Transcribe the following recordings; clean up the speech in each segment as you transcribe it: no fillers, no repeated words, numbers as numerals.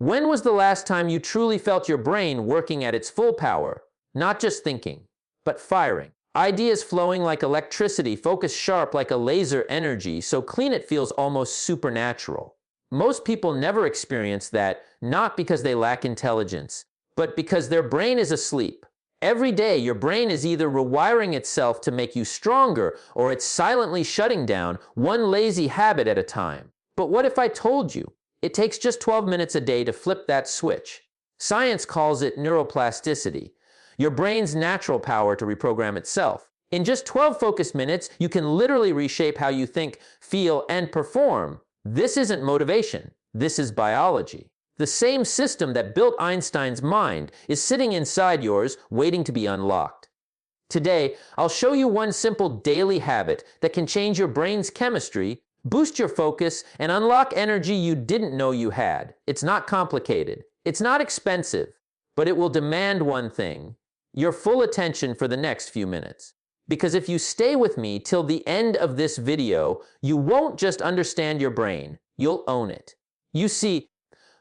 When was the last time you truly felt your brain working at its full power? Not just thinking, but firing. Ideas flowing like electricity, focus sharp like a laser energy, so clean it feels almost supernatural. Most people never experience that, not because they lack intelligence, but because their brain is asleep. Every day, your brain is either rewiring itself to make you stronger, or it's silently shutting down, one lazy habit at a time. But what if I told you it takes just 12 minutes a day to flip that switch? Science calls it neuroplasticity, your brain's natural power to reprogram itself. In just 12 focused minutes, you can literally reshape how you think, feel, and perform. This isn't motivation. This is biology. The same system that built Einstein's mind is sitting inside yours, waiting to be unlocked. Today, I'll show you one simple daily habit that can change your brain's chemistry, boost your focus, and unlock energy you didn't know you had. It's not complicated. It's not expensive, but it will demand one thing: your full attention for the next few minutes. Because if you stay with me till the end of this video, you won't just understand your brain, you'll own it. You see,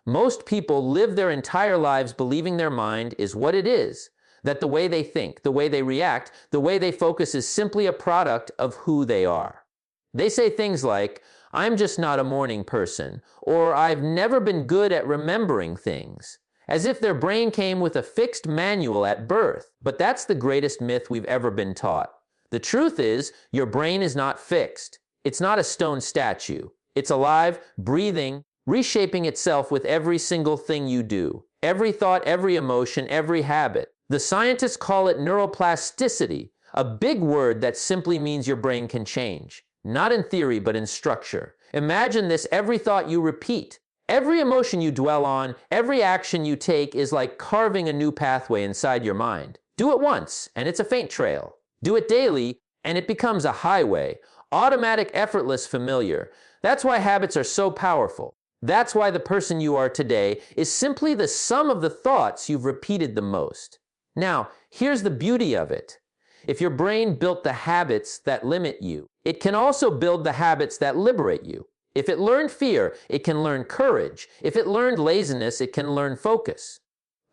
most people live their entire lives believing their mind is what it is, that the way they think, the way they react, the way they focus is simply a product of who they are. They say things like, "I'm just not a morning person," or "I've never been good at remembering things," as if their brain came with a fixed manual at birth. But that's the greatest myth we've ever been taught. The truth is, your brain is not fixed. It's not a stone statue. It's alive, breathing, reshaping itself with every single thing you do. Every thought, every emotion, every habit. The scientists call it neuroplasticity, a big word that simply means your brain can change. Not in theory, but in structure. Imagine this: every thought you repeat, every emotion you dwell on, every action you take is like carving a new pathway inside your mind. Do it once, and it's a faint trail. Do it daily, and it becomes a highway. Automatic, effortless, familiar. That's why habits are so powerful. That's why the person you are today is simply the sum of the thoughts you've repeated the most. Now, here's the beauty of it. If your brain built the habits that limit you, it can also build the habits that liberate you. If it learned fear, it can learn courage. If it learned laziness, it can learn focus.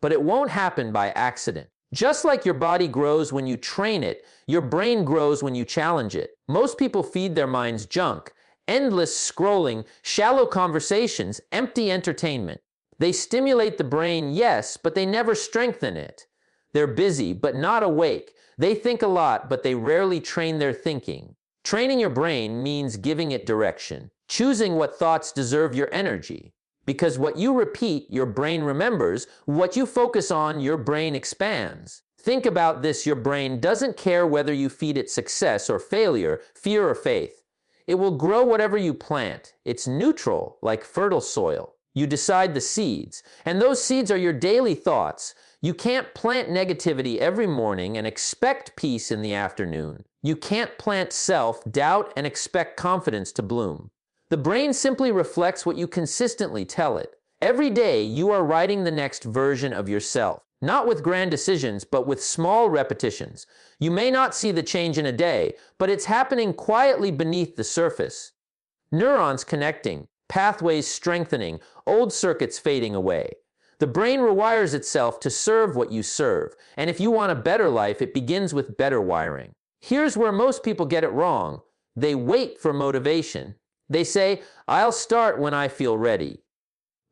But it won't happen by accident. Just like your body grows when you train it, your brain grows when you challenge it. Most people feed their minds junk, endless scrolling, shallow conversations, empty entertainment. They stimulate the brain, yes, but they never strengthen it. They're busy, but not awake. They think a lot, but they rarely train their thinking. Training your brain means giving it direction, choosing what thoughts deserve your energy. Because what you repeat, your brain remembers. What you focus on, your brain expands. Think about this: your brain doesn't care whether you feed it success or failure, fear or faith. It will grow whatever you plant. It's neutral, like fertile soil. You decide the seeds, and those seeds are your daily thoughts. You can't plant negativity every morning and expect peace in the afternoon. You can't plant self-doubt and expect confidence to bloom. The brain simply reflects what you consistently tell it. Every day, you are writing the next version of yourself. Not with grand decisions, but with small repetitions. You may not see the change in a day, but it's happening quietly beneath the surface. Neurons connecting, pathways strengthening, old circuits fading away. The brain rewires itself to serve what you serve, and if you want a better life, it begins with better wiring. Here's where most people get it wrong. They wait for motivation. They say, "I'll start when I feel ready."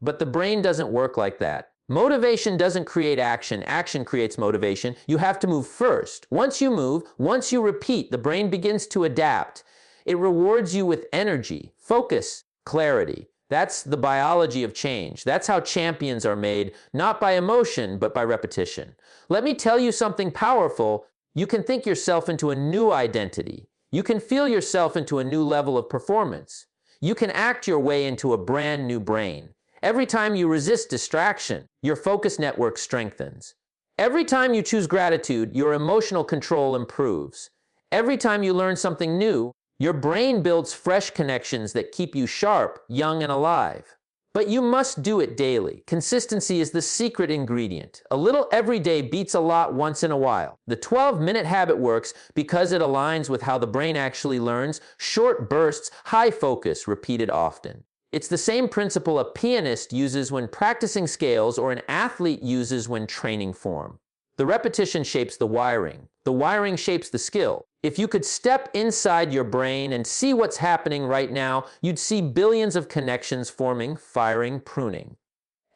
But the brain doesn't work like that. Motivation doesn't create action. Action creates motivation. You have to move first. Once you move, once you repeat, the brain begins to adapt. It rewards you with energy, focus, clarity. That's the biology of change. That's how champions are made, not by emotion, but by repetition. Let me tell you something powerful. You can think yourself into a new identity. You can feel yourself into a new level of performance. You can act your way into a brand new brain. Every time you resist distraction, your focus network strengthens. Every time you choose gratitude, your emotional control improves. Every time you learn something new, your brain builds fresh connections that keep you sharp, young, and alive. But you must do it daily. Consistency is the secret ingredient. A little every day beats a lot once in a while. The 12-minute habit works because it aligns with how the brain actually learns: short bursts, high focus, repeated often. It's the same principle a pianist uses when practicing scales or an athlete uses when training form. The repetition shapes the wiring shapes the skill. If you could step inside your brain and see what's happening right now, you'd see billions of connections forming, firing, pruning.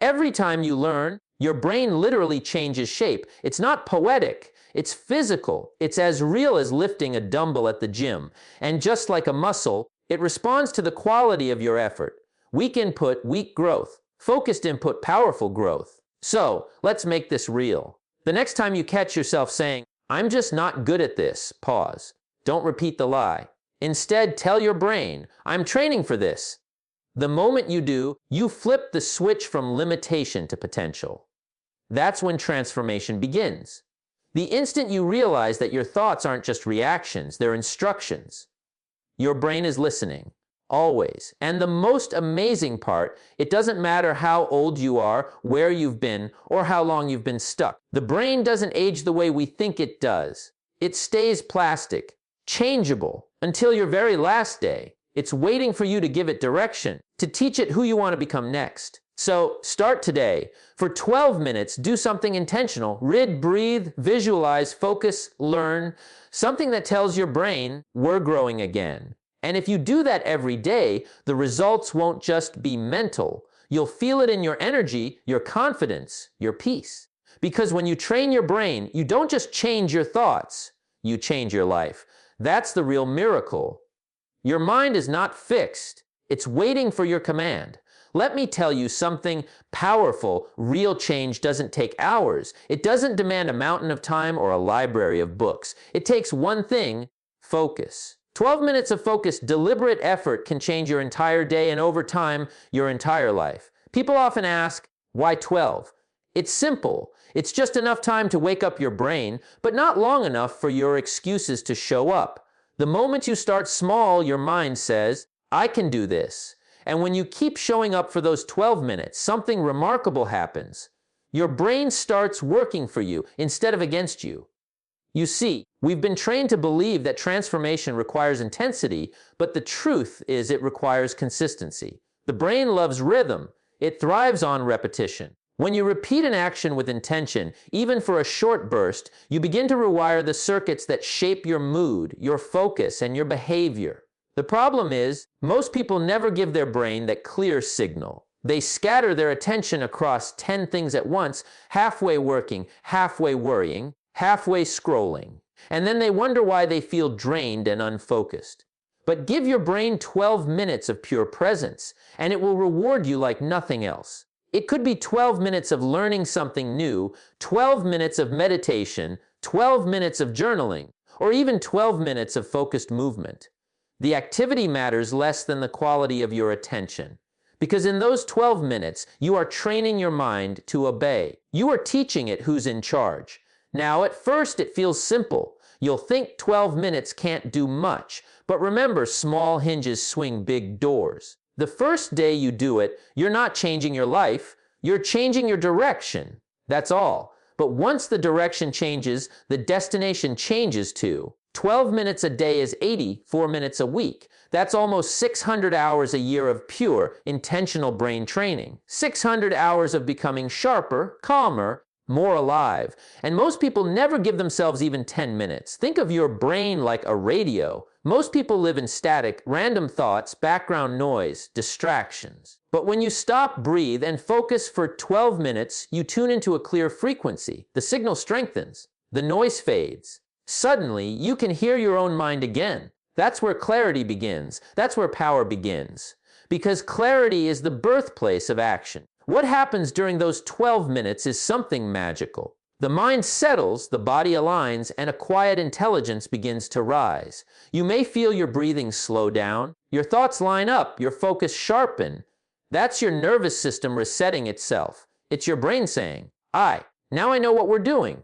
Every time you learn, your brain literally changes shape. It's not poetic, it's physical. It's as real as lifting a dumbbell at the gym. And just like a muscle, it responds to the quality of your effort. Weak input, weak growth. Focused input, powerful growth. So, let's make this real. The next time you catch yourself saying, "I'm just not good at this," pause. Don't repeat the lie. Instead, tell your brain, "I'm training for this." The moment you do, you flip the switch from limitation to potential. That's when transformation begins. The instant you realize that your thoughts aren't just reactions, they're instructions. Your brain is listening, always. And the most amazing part, it doesn't matter how old you are, where you've been, or how long you've been stuck. The brain doesn't age the way we think it does. It stays plastic, changeable, until your very last day. It's waiting for you to give it direction, to teach it who you want to become next. So start today. For 12 minutes, do something intentional. Read, breathe, visualize, focus, learn. Something that tells your brain, we're growing again. And if you do that every day, the results won't just be mental. You'll feel it in your energy, your confidence, your peace. Because when you train your brain, you don't just change your thoughts, you change your life. That's the real miracle. Your mind is not fixed. It's waiting for your command. Let me tell you something powerful. Real change doesn't take hours. It doesn't demand a mountain of time or a library of books. It takes one thing: focus. 12 minutes of focused, deliberate effort can change your entire day and over time, your entire life. People often ask, why 12? It's simple. It's just enough time to wake up your brain, but not long enough for your excuses to show up. The moment you start small, your mind says, I can do this. And when you keep showing up for those 12 minutes, something remarkable happens. Your brain starts working for you instead of against you. You see, we've been trained to believe that transformation requires intensity, but the truth is it requires consistency. The brain loves rhythm. It thrives on repetition. When you repeat an action with intention, even for a short burst, you begin to rewire the circuits that shape your mood, your focus, and your behavior. The problem is, most people never give their brain that clear signal. They scatter their attention across 10 things at once, halfway working, halfway worrying, halfway scrolling. And then they wonder why they feel drained and unfocused. But give your brain 12 minutes of pure presence, and it will reward you like nothing else. It could be 12 minutes of learning something new, 12 minutes of meditation, 12 minutes of journaling, or even 12 minutes of focused movement. The activity matters less than the quality of your attention. Because in those 12 minutes, you are training your mind to obey. You are teaching it who's in charge. Now, at first, it feels simple. You'll think 12 minutes can't do much. But remember, small hinges swing big doors. The first day you do it, you're not changing your life. You're changing your direction. That's all. But once the direction changes, the destination changes too. 12 minutes a day is 84 minutes a week. That's almost 600 hours a year of pure, intentional brain training. 600 hours of becoming sharper, calmer, more alive. And most people never give themselves even 10 minutes. Think of your brain like a radio. Most people live in static, random thoughts, background noise, distractions. But when you stop, breathe, and focus for 12 minutes, you tune into a clear frequency. The signal strengthens. The noise fades. Suddenly, you can hear your own mind again. That's where clarity begins. That's where power begins. Because clarity is the birthplace of action. What happens during those 12 minutes is something magical. The mind settles, the body aligns, and a quiet intelligence begins to rise. You may feel your breathing slow down, your thoughts line up, your focus sharpen. That's your nervous system resetting itself. It's your brain saying, now I know what we're doing.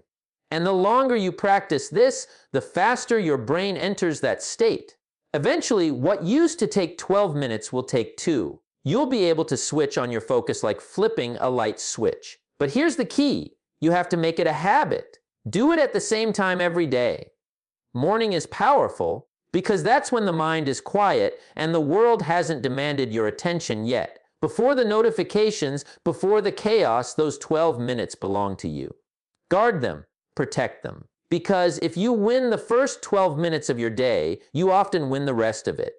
And the longer you practice this, the faster your brain enters that state. Eventually, what used to take 12 minutes will take 2. You'll be able to switch on your focus like flipping a light switch. But here's the key. You have to make it a habit. Do it at the same time every day. Morning is powerful. because that's when the mind is quiet and the world hasn't demanded your attention yet. Before the notifications, before the chaos, those 12 minutes belong to you. Guard them, protect them. Because if you win the first 12 minutes of your day, you often win the rest of it.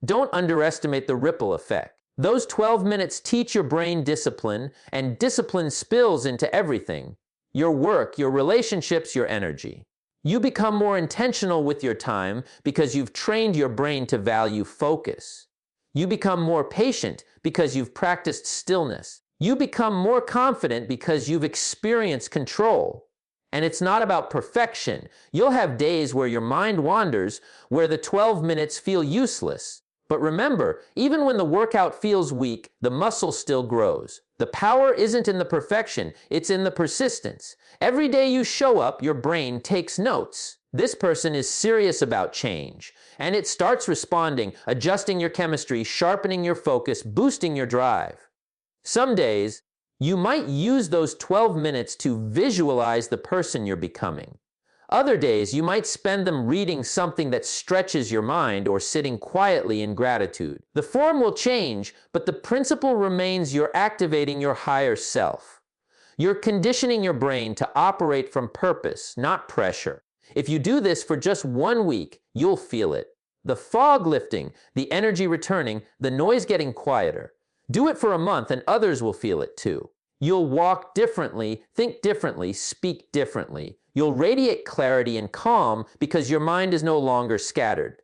Don't underestimate the ripple effect. Those 12 minutes teach your brain discipline, and discipline spills into everything. Your work, your relationships, your energy. You become more intentional with your time because you've trained your brain to value focus. You become more patient because you've practiced stillness. You become more confident because you've experienced control. And it's not about perfection. You'll have days where your mind wanders, where the 12 minutes feel useless. But remember, even when the workout feels weak, the muscle still grows. The power isn't in the perfection, it's in the persistence. Every day you show up, your brain takes notes. This person is serious about change. And it starts responding, adjusting your chemistry, sharpening your focus, boosting your drive. Some days, you might use those 12 minutes to visualize the person you're becoming. Other days, you might spend them reading something that stretches your mind or sitting quietly in gratitude. The form will change, but the principle remains: you're activating your higher self. You're conditioning your brain to operate from purpose, not pressure. If you do this for just 1 week, you'll feel it. The fog lifting, the energy returning, the noise getting quieter. Do it for a month and others will feel it too. You'll walk differently, think differently, speak differently. You'll radiate clarity and calm because your mind is no longer scattered.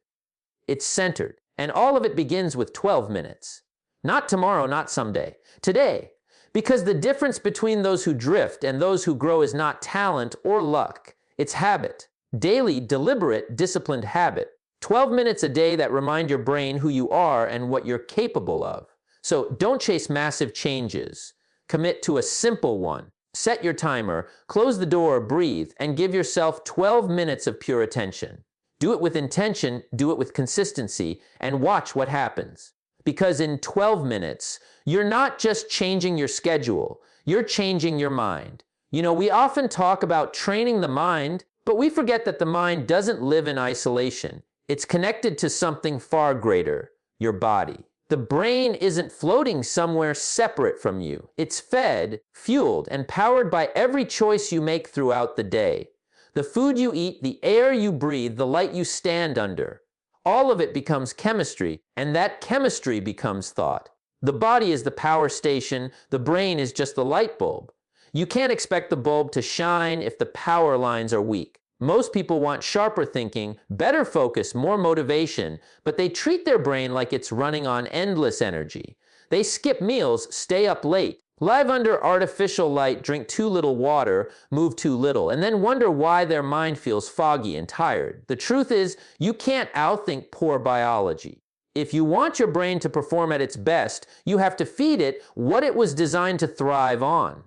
It's centered, and all of it begins with 12 minutes. Not tomorrow, not someday. Today. Because the difference between those who drift and those who grow is not talent or luck. It's habit. Daily, deliberate, disciplined habit. 12 minutes a day that remind your brain who you are and what you're capable of. So don't chase massive changes. Commit to a simple one. Set your timer, close the door, breathe, and give yourself 12 minutes of pure attention. Do it with intention, do it with consistency, and watch what happens. Because in 12 minutes, you're not just changing your schedule, you're changing your mind. You know, we often talk about training the mind, but we forget that the mind doesn't live in isolation. It's connected to something far greater, your body. The brain isn't floating somewhere separate from you. It's fed, fueled, and powered by every choice you make throughout the day. The food you eat, the air you breathe, the light you stand under. All of it becomes chemistry, and that chemistry becomes thought. The body is the power station, the brain is just the light bulb. You can't expect the bulb to shine if the power lines are weak. Most people want sharper thinking, better focus, more motivation, but they treat their brain like it's running on endless energy. They skip meals, stay up late, live under artificial light, drink too little water, move too little, and then wonder why their mind feels foggy and tired. The truth is, you can't outthink poor biology. If you want your brain to perform at its best, you have to feed it what it was designed to thrive on.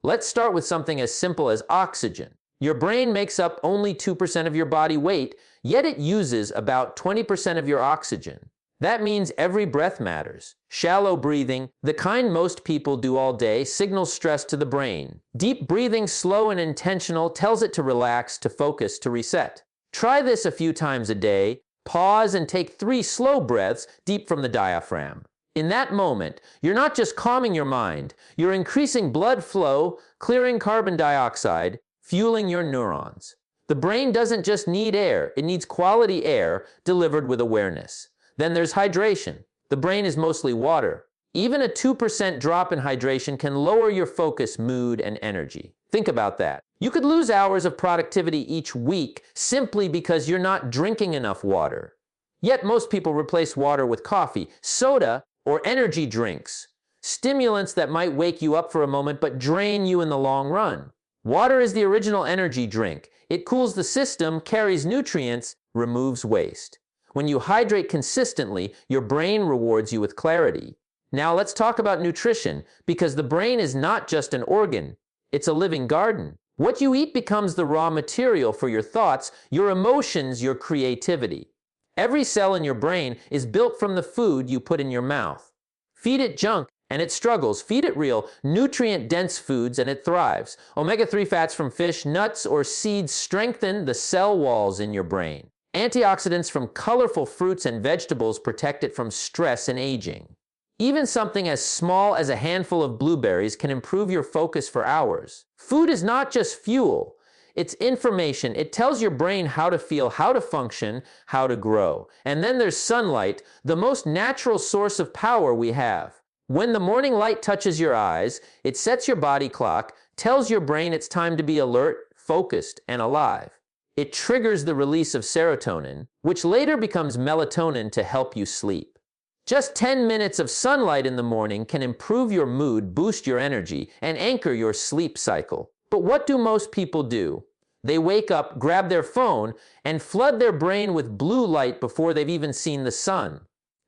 Let's start with something as simple as oxygen. Your brain makes up only 2% of your body weight, yet it uses about 20% of your oxygen. That means every breath matters. Shallow breathing, the kind most people do all day, signals stress to the brain. Deep breathing, slow and intentional, tells it to relax, to focus, to reset. Try this a few times a day. Pause and take 3 slow breaths deep from the diaphragm. In that moment, you're not just calming your mind, you're increasing blood flow, clearing carbon dioxide, fueling your neurons. The brain doesn't just need air, it needs quality air delivered with awareness. Then there's hydration. The brain is mostly water. Even a 2% drop in hydration can lower your focus, mood, and energy. Think about that. You could lose hours of productivity each week simply because you're not drinking enough water. Yet most people replace water with coffee, soda, or energy drinks. Stimulants that might wake you up for a moment but drain you in the long run. Water is the original energy drink. It cools the system, carries nutrients, removes waste. When you hydrate consistently, your brain rewards you with clarity. Now let's talk about nutrition, because the brain is not just an organ, it's a living garden. What you eat becomes the raw material for your thoughts, your emotions, your creativity. Every cell in your brain is built from the food you put in your mouth. Feed it junk, and it struggles. Feed it real, nutrient-dense foods, and it thrives. Omega-3 fats from fish, nuts, or seeds strengthen the cell walls in your brain. Antioxidants from colorful fruits and vegetables protect it from stress and aging. Even something as small as a handful of blueberries can improve your focus for hours. Food is not just fuel, it's information. It tells your brain how to feel, how to function, how to grow. And then there's sunlight, the most natural source of power we have. When the morning light touches your eyes, it sets your body clock, tells your brain it's time to be alert, focused, and alive. It triggers the release of serotonin, which later becomes melatonin to help you sleep. Just 10 minutes of sunlight in the morning can improve your mood, boost your energy, and anchor your sleep cycle. But what do most people do? They wake up, grab their phone, and flood their brain with blue light before they've even seen the sun.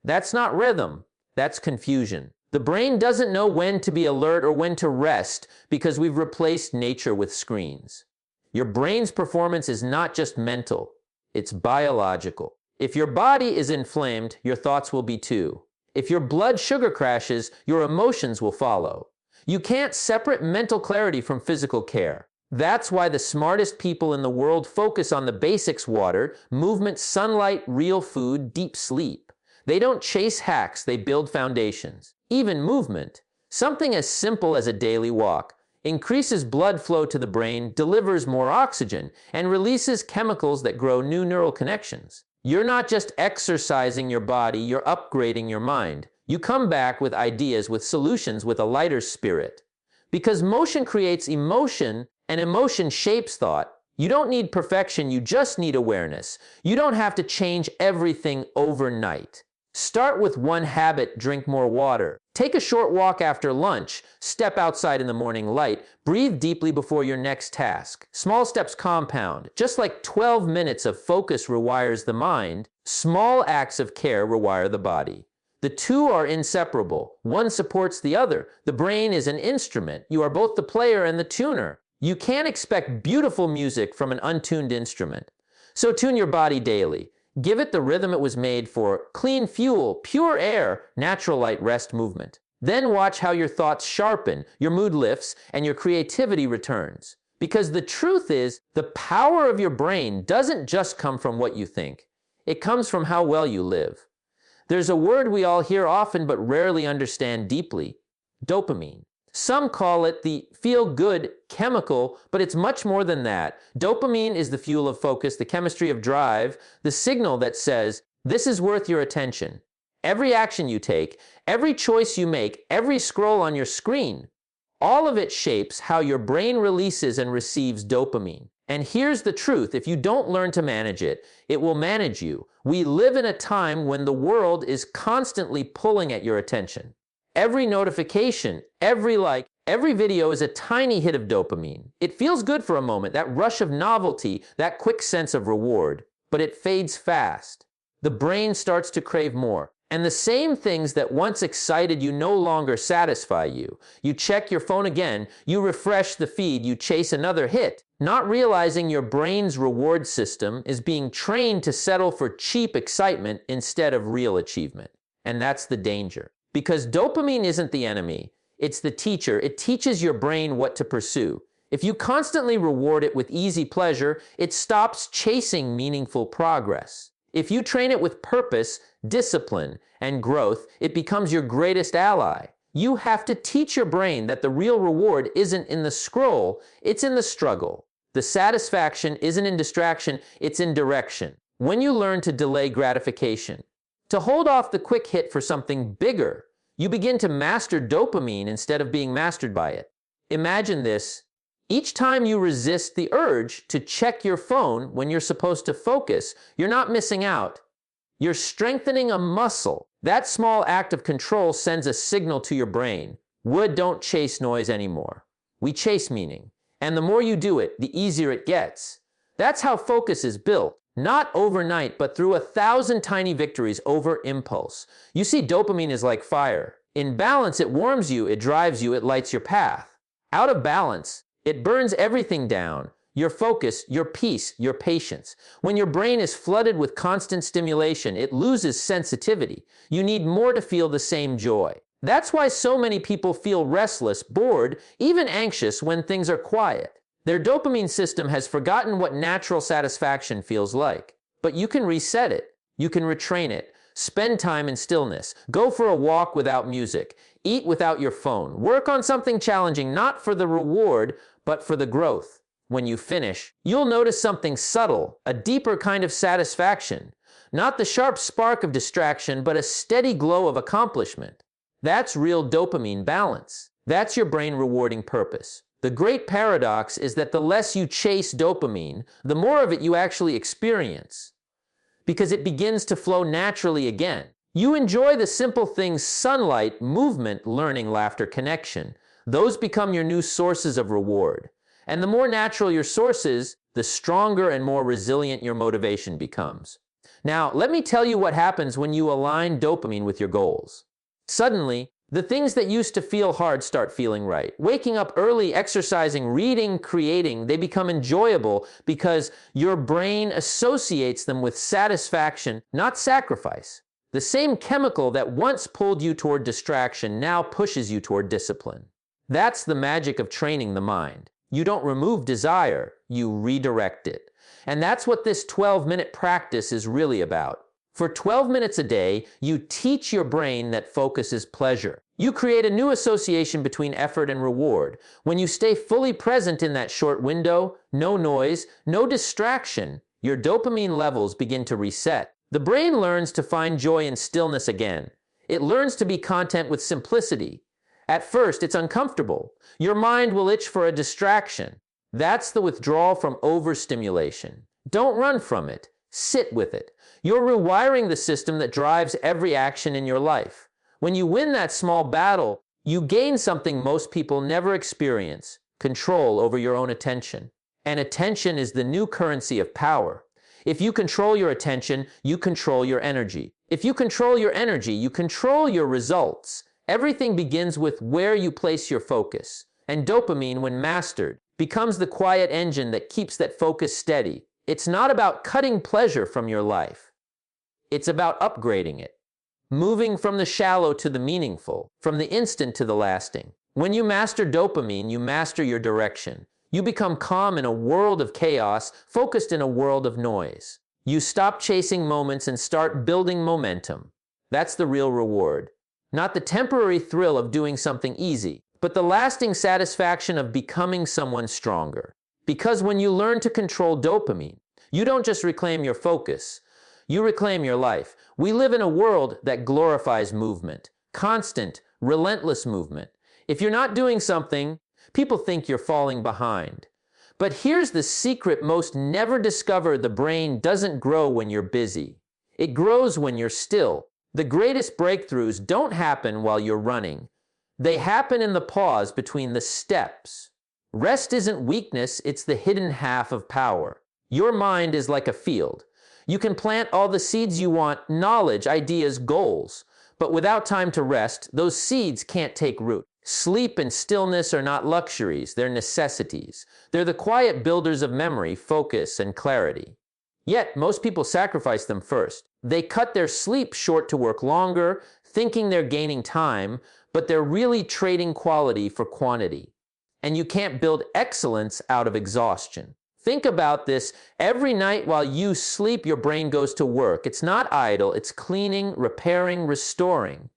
That's not rhythm, that's confusion. The brain doesn't know when to be alert or when to rest because we've replaced nature with screens. Your brain's performance is not just mental, it's biological. If your body is inflamed, your thoughts will be too. If your blood sugar crashes, your emotions will follow. You can't separate mental clarity from physical care. That's why the smartest people in the world focus on the basics: water, movement, sunlight, real food, deep sleep. They don't chase hacks, they build foundations. Even movement, something as simple as a daily walk, increases blood flow to the brain, delivers more oxygen, and releases chemicals that grow new neural connections. You're not just exercising your body, you're upgrading your mind. You come back with ideas, with solutions, with a lighter spirit. Because motion creates emotion, and emotion shapes thought. You don't need perfection, you just need awareness. You don't have to change everything overnight. Start with one habit: drink more water. Take a short walk after lunch. Step outside in the morning light. Breathe deeply before your next task. Small steps compound. Just like 12 minutes of focus rewires the mind, small acts of care rewire the body. The two are inseparable. One supports the other. The brain is an instrument. You are both the player and the tuner. You can't expect beautiful music from an untuned instrument. So tune your body daily. Give it the rhythm it was made for: clean fuel, pure air, natural light, rest, movement. Then watch how your thoughts sharpen, your mood lifts, and your creativity returns. Because the truth is, the power of your brain doesn't just come from what you think. It comes from how well you live. There's a word we all hear often but rarely understand deeply: dopamine. Some call it the feel-good chemical, but it's much more than that. Dopamine is the fuel of focus, the chemistry of drive, the signal that says, this is worth your attention. Every action you take, every choice you make, every scroll on your screen, all of it shapes how your brain releases and receives dopamine. And here's the truth: if you don't learn to manage it, it will manage you. We live in a time when the world is constantly pulling at your attention. Every notification, every like, every video is a tiny hit of dopamine. It feels good for a moment, that rush of novelty, that quick sense of reward, but it fades fast. The brain starts to crave more. And the same things that once excited you no longer satisfy you. You check your phone again, you refresh the feed, you chase another hit, not realizing your brain's reward system is being trained to settle for cheap excitement instead of real achievement. And that's the danger. Because dopamine isn't the enemy, it's the teacher. It teaches your brain what to pursue. If you constantly reward it with easy pleasure, it stops chasing meaningful progress. If you train it with purpose, discipline, and growth, it becomes your greatest ally. You have to teach your brain that the real reward isn't in the scroll, it's in the struggle. The satisfaction isn't in distraction, it's in direction. When you learn to delay gratification, to hold off the quick hit for something bigger, you begin to master dopamine instead of being mastered by it. Imagine this: each time you resist the urge to check your phone when you're supposed to focus, you're not missing out. You're strengthening a muscle. That small act of control sends a signal to your brain. Wood don't chase noise anymore. We chase meaning. And the more you do it, the easier it gets. That's how focus is built. Not overnight, but through 1,000 tiny victories over impulse. You see, dopamine is like fire. In balance, it warms you, it drives you, it lights your path. Out of balance, it burns everything down: your focus, your peace, your patience. When your brain is flooded with constant stimulation, it loses sensitivity. You need more to feel the same joy. That's why so many people feel restless, bored, even anxious when things are quiet. Their dopamine system has forgotten what natural satisfaction feels like. But you can reset it. You can retrain it. Spend time in stillness. Go for a walk without music. Eat without your phone. Work on something challenging, not for the reward, but for the growth. When you finish, you'll notice something subtle, a deeper kind of satisfaction. Not the sharp spark of distraction, but a steady glow of accomplishment. That's real dopamine balance. That's your brain rewarding purpose. The great paradox is that the less you chase dopamine, the more of it you actually experience, because it begins to flow naturally again. You enjoy the simple things: sunlight, movement, learning, laughter, connection. Those become your new sources of reward. And the more natural your source is, the stronger and more resilient your motivation becomes. Now, let me tell you what happens when you align dopamine with your goals. Suddenly, the things that used to feel hard start feeling right. Waking up early, exercising, reading, creating, they become enjoyable because your brain associates them with satisfaction, not sacrifice. The same chemical that once pulled you toward distraction now pushes you toward discipline. That's the magic of training the mind. You don't remove desire, you redirect it. And that's what this 12-minute practice is really about. For 12 minutes a day, you teach your brain that focus is pleasure. You create a new association between effort and reward. When you stay fully present in that short window, no noise, no distraction, your dopamine levels begin to reset. The brain learns to find joy in stillness again. It learns to be content with simplicity. At first, it's uncomfortable. Your mind will itch for a distraction. That's the withdrawal from overstimulation. Don't run from it. Sit with it. You're rewiring the system that drives every action in your life. When you win that small battle, you gain something most people never experience: control over your own attention. And attention is the new currency of power. If you control your attention, you control your energy. If you control your energy, you control your results. Everything begins with where you place your focus. And dopamine, when mastered, becomes the quiet engine that keeps that focus steady. It's not about cutting pleasure from your life. It's about upgrading it. Moving from the shallow to the meaningful, from the instant to the lasting. When you master dopamine, you master your direction. You become calm in a world of chaos, focused in a world of noise. You stop chasing moments and start building momentum. That's the real reward. Not the temporary thrill of doing something easy, but the lasting satisfaction of becoming someone stronger. Because when you learn to control dopamine, you don't just reclaim your focus, you reclaim your life. We live in a world that glorifies movement, constant, relentless movement. If you're not doing something, people think you're falling behind. But here's the secret most never discover: the brain doesn't grow when you're busy. It grows when you're still. The greatest breakthroughs don't happen while you're running. They happen in the pause between the steps. Rest isn't weakness, it's the hidden half of power. Your mind is like a field. You can plant all the seeds you want: knowledge, ideas, goals. But without time to rest, those seeds can't take root. Sleep and stillness are not luxuries, they're necessities. They're the quiet builders of memory, focus, and clarity. Yet, most people sacrifice them first. They cut their sleep short to work longer, thinking they're gaining time, but they're really trading quality for quantity. And you can't build excellence out of exhaustion. Think about this. Every night while you sleep, your brain goes to work. It's not idle, it's cleaning, repairing, restoring.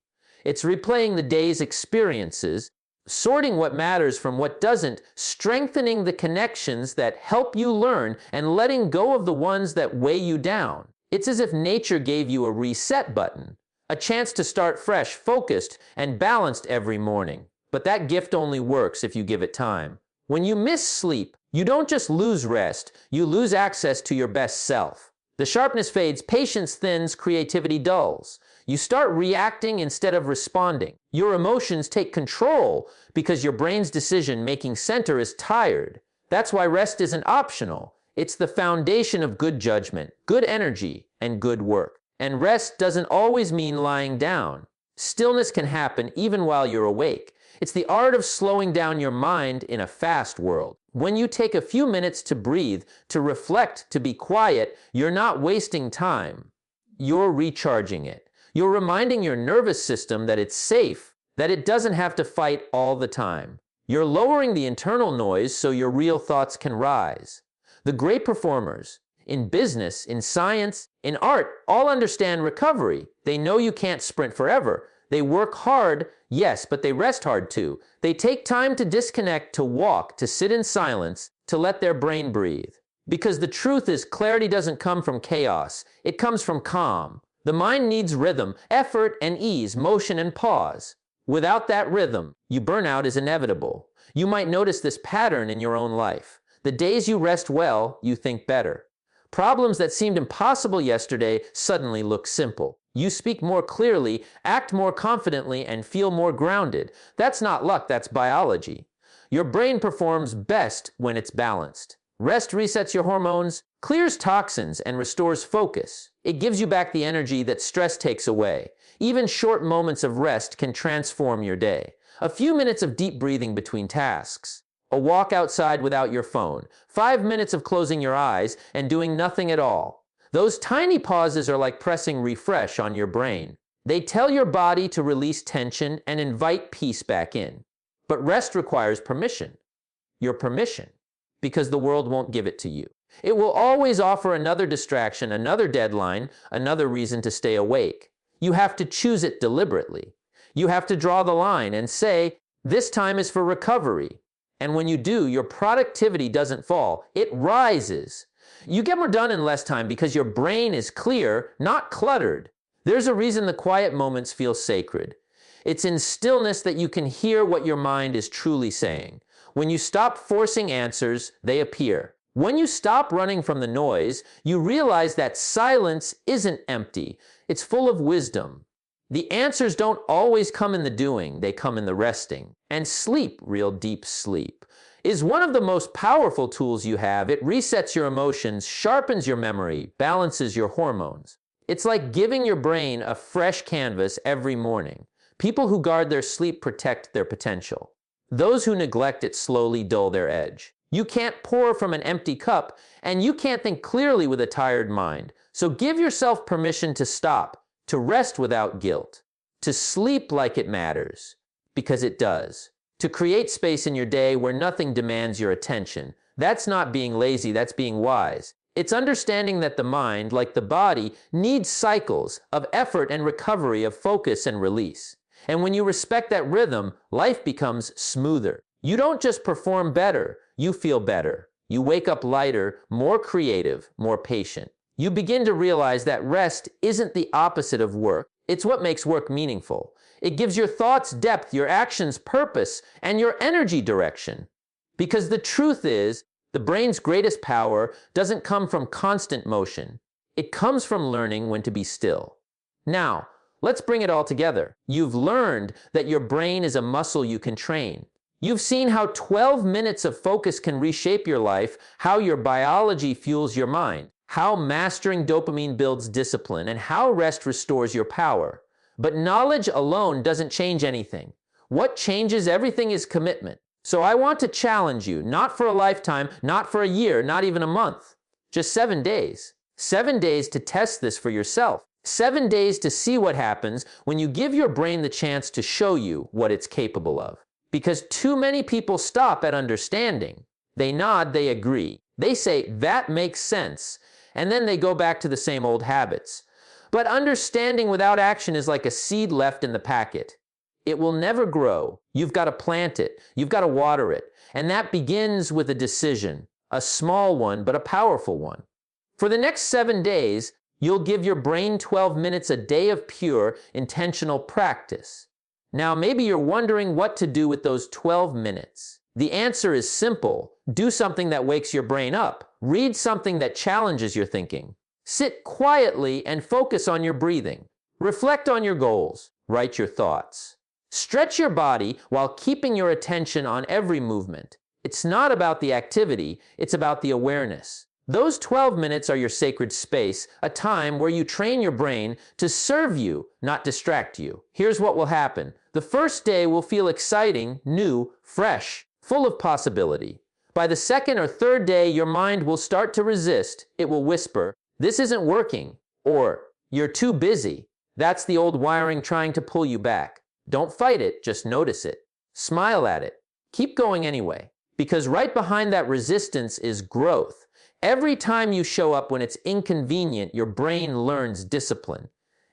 It's replaying the day's experiences, sorting what matters from what doesn't, strengthening the connections that help you learn, and letting go of the ones that weigh you down. It's as if nature gave you a reset button, a chance to start fresh, focused, and balanced every morning. But that gift only works if you give it time. When you miss sleep, you don't just lose rest, you lose access to your best self. The sharpness fades, patience thins, creativity dulls. You start reacting instead of responding. Your emotions take control because your brain's decision-making center is tired. That's why rest isn't optional. It's the foundation of good judgment, good energy, and good work. And rest doesn't always mean lying down. Stillness can happen even while you're awake. It's the art of slowing down your mind in a fast world. When you take a few minutes to breathe, to reflect, to be quiet, you're not wasting time. You're recharging it. You're reminding your nervous system that it's safe, that it doesn't have to fight all the time. You're lowering the internal noise so your real thoughts can rise. The great performers, in business, in science, in art, all understand recovery. They know you can't sprint forever. They work hard, yes, but they rest hard too. They take time to disconnect, to walk, to sit in silence, to let their brain breathe. Because the truth is, clarity doesn't come from chaos. It comes from calm. The mind needs rhythm, effort and ease, motion and pause. Without that rhythm, burnout is inevitable. You might notice this pattern in your own life. The days you rest well, you think better. Problems that seemed impossible yesterday suddenly look simple. You speak more clearly, act more confidently, and feel more grounded. That's not luck, that's biology. Your brain performs best when it's balanced. Rest resets your hormones, clears toxins, and restores focus. It gives you back the energy that stress takes away. Even short moments of rest can transform your day. A few minutes of deep breathing between tasks. A walk outside without your phone. 5 minutes of closing your eyes and doing nothing at all. Those tiny pauses are like pressing refresh on your brain. They tell your body to release tension and invite peace back in. But rest requires permission. Your permission. Because the world won't give it to you. It will always offer another distraction, another deadline, another reason to stay awake. You have to choose it deliberately. You have to draw the line and say, this time is for recovery. And when you do, your productivity doesn't fall, it rises. You get more done in less time because your brain is clear, not cluttered. There's a reason the quiet moments feel sacred. It's in stillness that you can hear what your mind is truly saying. When you stop forcing answers, they appear. When you stop running from the noise, you realize that silence isn't empty. It's full of wisdom. The answers don't always come in the doing, they come in the resting. And sleep, real deep sleep, is one of the most powerful tools you have. It resets your emotions, sharpens your memory, balances your hormones. It's like giving your brain a fresh canvas every morning. People who guard their sleep protect their potential. Those who neglect it slowly dull their edge. You can't pour from an empty cup, and you can't think clearly with a tired mind. So give yourself permission to stop, to rest without guilt, to sleep like it matters, because it does. To create space in your day where nothing demands your attention. That's not being lazy, that's being wise. It's understanding that the mind, like the body, needs cycles of effort and recovery, of focus and release. And when you respect that rhythm, life becomes smoother. You don't just perform better, you feel better. You wake up lighter, more creative, more patient. You begin to realize that rest isn't the opposite of work. It's what makes work meaningful. It gives your thoughts depth, your actions purpose, and your energy direction. Because the truth is, the brain's greatest power doesn't come from constant motion. It comes from learning when to be still. Now, let's bring it all together. You've learned that your brain is a muscle you can train. You've seen how 12 minutes of focus can reshape your life, how your biology fuels your mind, how mastering dopamine builds discipline, and how rest restores your power. But knowledge alone doesn't change anything. What changes everything is commitment. So I want to challenge you, not for a lifetime, not for a year, not even a month. Just 7 days. 7 days to test this for yourself. 7 days to see what happens when you give your brain the chance to show you what it's capable of. Because too many people stop at understanding. They nod, they agree. They say, that makes sense. And then they go back to the same old habits. But understanding without action is like a seed left in the packet. It will never grow. You've got to plant it. You've got to water it. And that begins with a decision. A small one, but a powerful one. For the next 7 days, you'll give your brain 12 minutes a day of pure, intentional practice. Now, maybe you're wondering what to do with those 12 minutes. The answer is simple. Do something that wakes your brain up. Read something that challenges your thinking. Sit quietly and focus on your breathing. Reflect on your goals. Write your thoughts. Stretch your body while keeping your attention on every movement. It's not about the activity, it's about the awareness. Those 12 minutes are your sacred space, a time where you train your brain to serve you, not distract you. Here's what will happen. The first day will feel exciting, new, fresh, full of possibility. By the second or third day, your mind will start to resist. It will whisper, this isn't working, or you're too busy. That's the old wiring trying to pull you back. Don't fight it, just notice it. Smile at it. Keep going anyway. Because right behind that resistance is growth. Every time you show up when it's inconvenient, your brain learns discipline.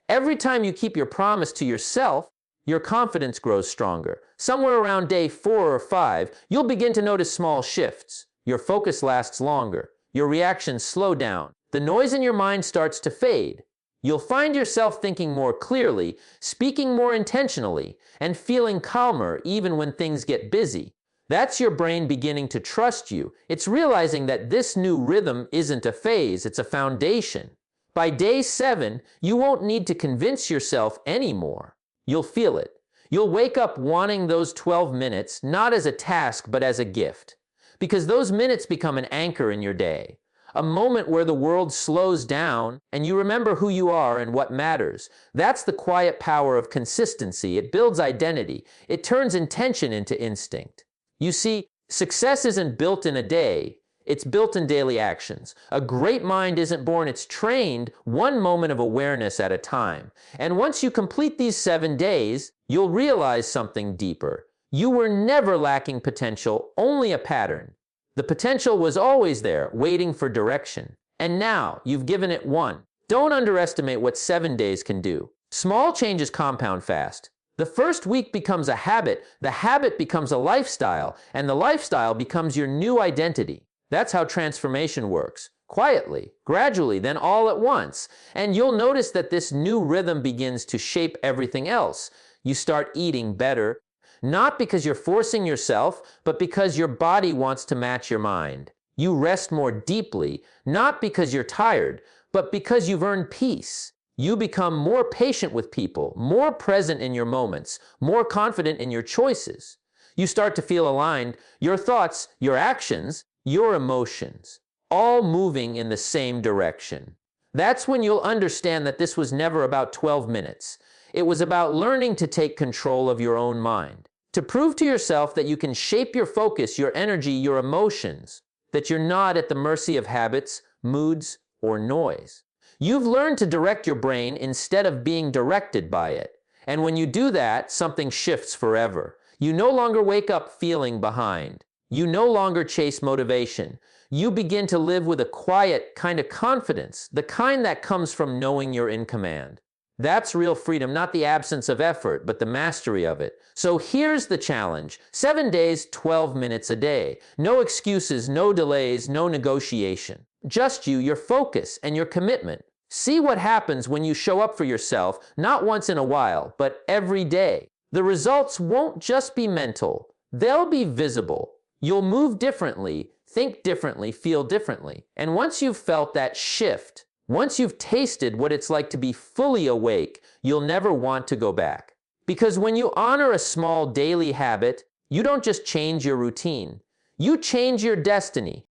Every time you keep your promise to yourself, your confidence grows stronger. Somewhere around day 4 or 5, you'll begin to notice small shifts. Your focus lasts longer. Your reactions slow down. The noise in your mind starts to fade. You'll find yourself thinking more clearly, speaking more intentionally, and feeling calmer even when things get busy. That's your brain beginning to trust you. It's realizing that this new rhythm isn't a phase, it's a foundation. By day 7, you won't need to convince yourself anymore. You'll feel it. You'll wake up wanting those 12 minutes, not as a task, but as a gift. Because those minutes become an anchor in your day. A moment where the world slows down and you remember who you are and what matters. That's the quiet power of consistency. It builds identity. It turns intention into instinct. You see, success isn't built in a day. It's built in daily actions. A great mind isn't born, it's trained, one moment of awareness at a time. And once you complete these 7 days, you'll realize something deeper. You were never lacking potential, only a pattern. The potential was always there, waiting for direction. And now, you've given it one. Don't underestimate what 7 days can do. Small changes compound fast. The first week becomes a habit, the habit becomes a lifestyle, and the lifestyle becomes your new identity. That's how transformation works. Quietly, gradually, then all at once. And you'll notice that this new rhythm begins to shape everything else. You start eating better, not because you're forcing yourself, but because your body wants to match your mind. You rest more deeply, not because you're tired, but because you've earned peace. You become more patient with people, more present in your moments, more confident in your choices. You start to feel aligned, your thoughts, your actions, your emotions, all moving in the same direction. That's when you'll understand that this was never about 12 minutes. It was about learning to take control of your own mind, to prove to yourself that you can shape your focus, your energy, your emotions, that you're not at the mercy of habits, moods, or noise. You've learned to direct your brain instead of being directed by it. And when you do that, something shifts forever. You no longer wake up feeling behind. You no longer chase motivation. You begin to live with a quiet kind of confidence, the kind that comes from knowing you're in command. That's real freedom, not the absence of effort, but the mastery of it. So here's the challenge. 7 days, 12 minutes a day. No excuses, no delays, no negotiation. Just you, your focus, and your commitment. See what happens when you show up for yourself, not once in a while, but every day. The results won't just be mental. They'll be visible. You'll move differently, think differently, feel differently. And once you've felt that shift, once you've tasted what it's like to be fully awake, you'll never want to go back. Because when you honor a small daily habit, you don't just change your routine. You change your destiny.